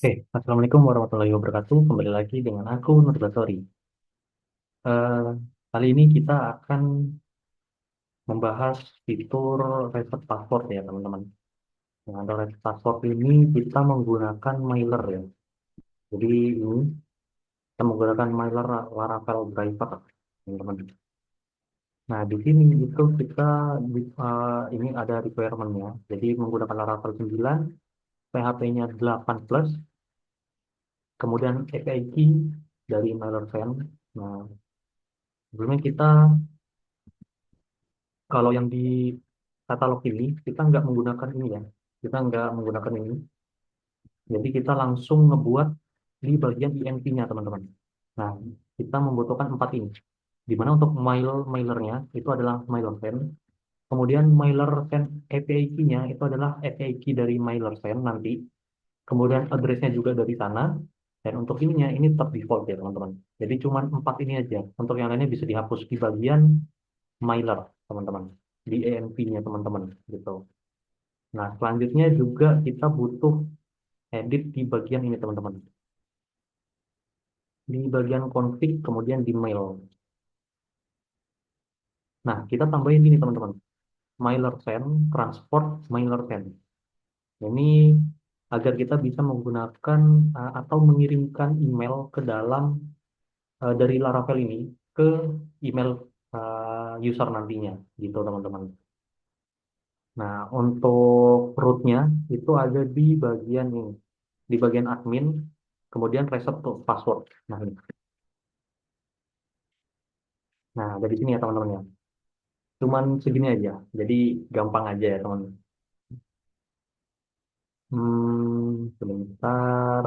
Oke, Assalamualaikum warahmatullahi wabarakatuh. Kembali lagi dengan aku, Nur Batori. Eh, Kali ini kita akan membahas fitur reset password ya, teman-teman. Nah, untuk reset password ini kita menggunakan mailer ya. Jadi ini kita menggunakan mailer Laravel Driver, teman-teman. Nah, di sini itu kita ini ada requirement-nya. Jadi menggunakan Laravel 9, PHP-nya 8 plus, kemudian API key dari mailer fan. Nah, sebelumnya kita kalau yang di katalog ini kita nggak menggunakan ini ya, kita nggak menggunakan ini. Jadi kita langsung ngebuat di bagian INP-nya teman-teman. Nah, kita membutuhkan empat ini. Di mana untuk mailernya itu adalah mailer fan. Kemudian mailer fan API key-nya itu adalah API key dari mailer fan nanti. Kemudian address-nya juga dari sana. Dan untuk ininya ini tetap default ya teman-teman. Jadi cuma empat ini aja. Untuk yang lainnya bisa dihapus di bagian mailer teman-teman. Di ENP-nya teman-teman gitu. Nah, selanjutnya juga kita butuh edit di bagian ini, teman-teman. Di bagian config, kemudian di mail. Nah, kita tambahin ini, teman-teman. Mailer send, transport, mailer send. Ini agar kita bisa menggunakan atau mengirimkan email ke dalam dari Laravel ini ke email user nantinya, gitu, teman-teman. Nah, untuk rootnya itu ada di bagian ini, di bagian admin, kemudian reset to password. Nah, ini. Nah, dari sini ya teman-teman ya. Cuman segini aja. Jadi gampang aja ya teman. Sebentar.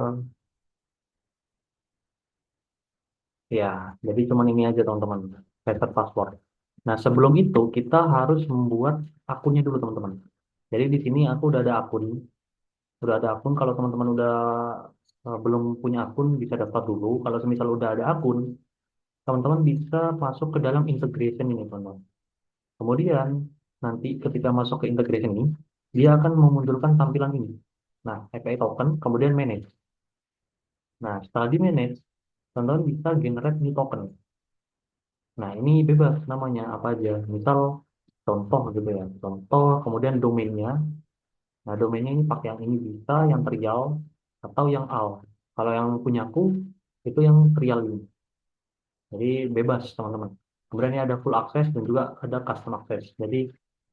Ya, jadi cuman ini aja teman-teman. Reset password. Nah, sebelum itu kita harus membuat akunnya dulu teman-teman. Jadi di sini aku udah ada akun. Udah ada akun. Kalau teman-teman udah belum punya akun bisa daftar dulu. Kalau semisal udah ada akun, teman-teman bisa masuk ke dalam integration ini teman-teman. Kemudian nanti ketika masuk ke integration ini, dia akan memunculkan tampilan ini. Nah, API token, kemudian manage. Nah, setelah di manage, teman-teman bisa generate new token. Nah, ini bebas namanya apa aja. Misal contoh gitu ya. Contoh, kemudian domainnya. Nah, domainnya ini pakai yang ini bisa, yang trial, atau yang all. Kalau yang punyaku, itu yang trial ini. Jadi bebas teman-teman. Kemudian ini ada full access dan juga ada custom access. Jadi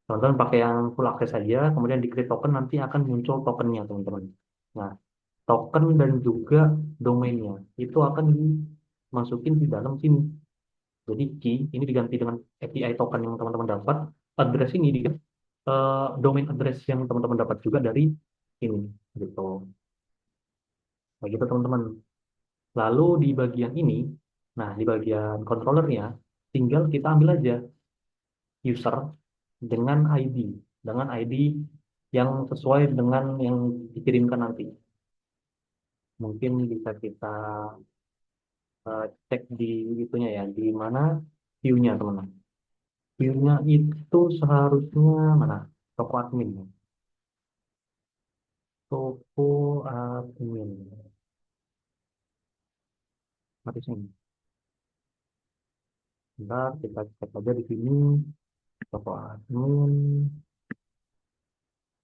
teman-teman pakai yang full access saja, kemudian di create token nanti akan muncul tokennya teman-teman. Nah, token dan juga domainnya itu akan dimasukin di dalam sini. Jadi key ini diganti dengan API token yang teman-teman dapat, address ini di domain address yang teman-teman dapat juga dari ini gitu. Nah, gitu teman-teman. Lalu di bagian ini, nah di bagian controllernya tinggal kita ambil aja user dengan ID, dengan ID yang sesuai dengan yang dikirimkan nanti. Mungkin bisa kita cek di itunya ya, di mana view-nya teman-teman. View-nya itu seharusnya mana? Toko admin. Toko admin. Harusnya ini. Bentar, kita cek aja di sini. Toko admin.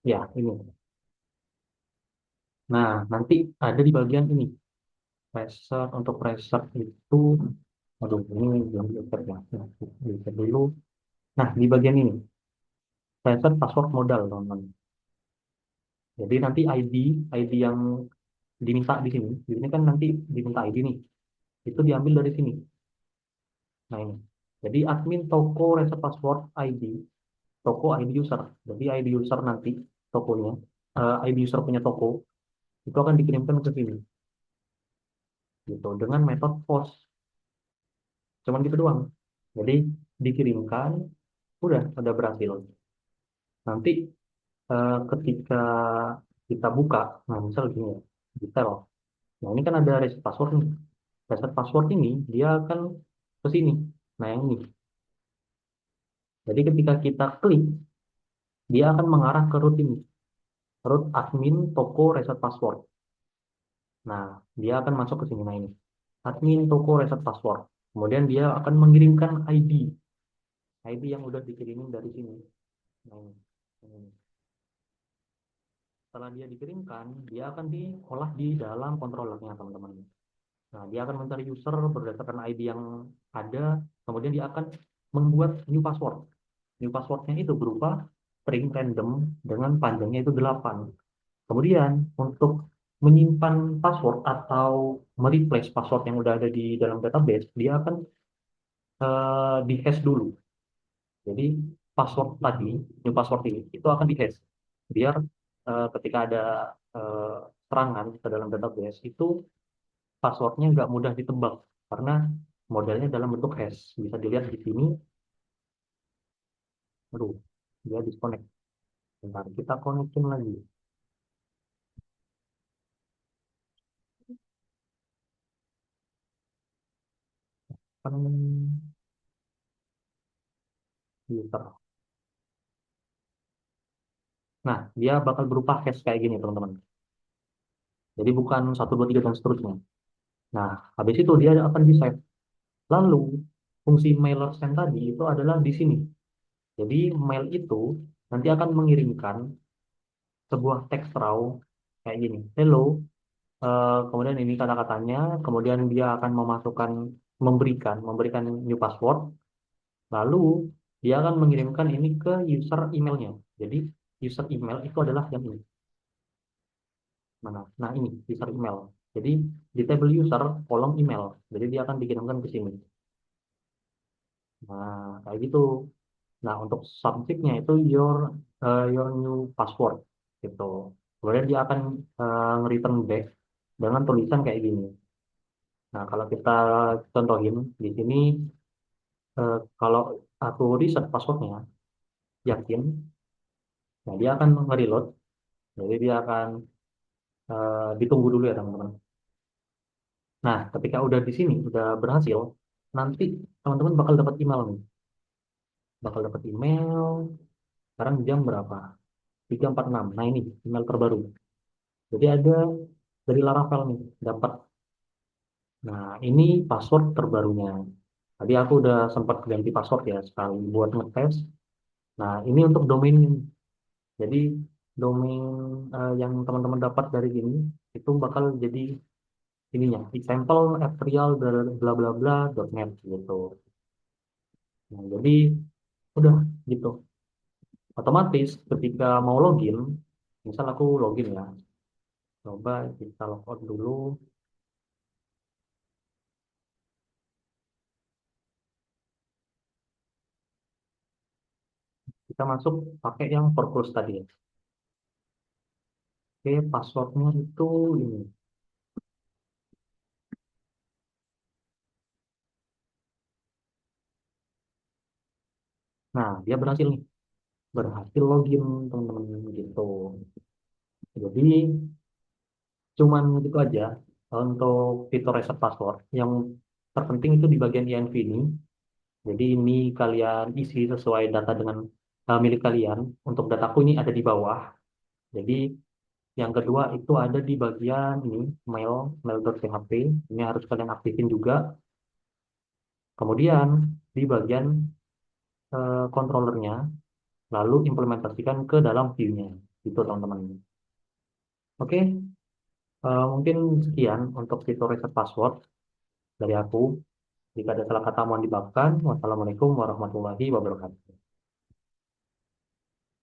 Ya, ini. Nah, nanti ada di bagian ini. Reset untuk reset itu, aduh ini belum diukur ya. Nah, diukur dulu. Nah, di bagian ini, reset password modal, teman-teman. Jadi nanti ID yang diminta di sini kan nanti diminta ID nih. Itu diambil dari sini. Nah ini. Jadi admin toko reset password ID, toko ID user. Jadi ID user nanti tokonya, ID user punya toko itu akan dikirimkan ke sini, gitu. Dengan metode post, cuman gitu doang. Jadi dikirimkan, udah berhasil. Nanti ketika kita buka, nah misal gini ya, detail. Nah ini kan ada reset password nih. Reset password ini dia akan ke sini. Nah yang ini. Jadi ketika kita klik, dia akan mengarah ke root ini. Root admin toko reset password. Nah, dia akan masuk ke sini. Nah ini, admin toko reset password. Kemudian dia akan mengirimkan ID yang udah dikirimin dari sini. Nah ini. Ini. Setelah dia dikirimkan, dia akan diolah di dalam controllernya, teman-teman. Nah, dia akan mencari user berdasarkan ID yang ada, kemudian dia akan membuat new password. New passwordnya itu berupa string random dengan panjangnya itu 8. Kemudian untuk menyimpan password atau mereplace password yang udah ada di dalam database, dia akan di-hash dulu. Jadi password tadi, new password ini, itu akan di-hash. Biar ketika ada eh, serangan ke dalam database, itu passwordnya nggak mudah ditebak. Karena modelnya dalam bentuk hash. Bisa dilihat di sini, aduh, dia disconnect. Bentar, kita konekin lagi. Kan user. Nah, dia bakal berupa hash kayak gini, teman-teman. Jadi bukan 1, 2, 3 dan seterusnya. Nah, habis itu dia akan di-save. Lalu, fungsi mailer send tadi itu adalah di sini. Jadi, mail itu nanti akan mengirimkan sebuah teks raw kayak gini. Hello, kemudian ini kata-katanya, kemudian dia akan memberikan new password, lalu dia akan mengirimkan ini ke user emailnya. Jadi, user email itu adalah yang ini. Mana? Nah, ini user email. Jadi di table user kolom email. Jadi dia akan dikirimkan ke sini. Nah, kayak gitu. Nah, untuk subjeknya itu your new password gitu. Kemudian dia akan return back dengan tulisan kayak gini. Nah, kalau kita contohin di sini, kalau aku reset passwordnya, yakin, nah dia akan nge-reload. Jadi dia akan ditunggu dulu ya teman-teman. Nah, ketika udah di sini, udah berhasil, nanti teman-teman bakal dapat email nih. Bakal dapat email, sekarang jam berapa? 3.46. Nah, ini email terbaru. Jadi ada dari Laravel nih, dapat. Nah, ini password terbarunya. Tadi aku udah sempat ganti password ya, sekali buat ngetes. Nah, ini untuk domain. Jadi, domain yang teman-teman dapat dari ini, itu bakal jadi ininya, example etrial bla bla bla .net gitu. Nah, jadi udah gitu. Otomatis ketika mau login, misal aku login ya, coba kita logout dulu, kita masuk pakai yang purpose tadi ya. Oke, passwordnya itu ini. Nah, dia berhasil nih, berhasil login teman-teman gitu. Jadi cuman gitu aja untuk fitur reset password. Yang terpenting itu di bagian INV ini. Jadi ini kalian isi sesuai data dengan milik kalian. Untuk dataku ini ada di bawah. Jadi yang kedua itu ada di bagian ini, mail.php. Ini harus kalian aktifin juga. Kemudian di bagian controllernya, lalu implementasikan ke dalam view-nya. Itu teman-teman. Oke, mungkin sekian untuk fitur reset password dari aku. Jika ada salah kata mohon dimaafkan. Wassalamualaikum warahmatullahi wabarakatuh.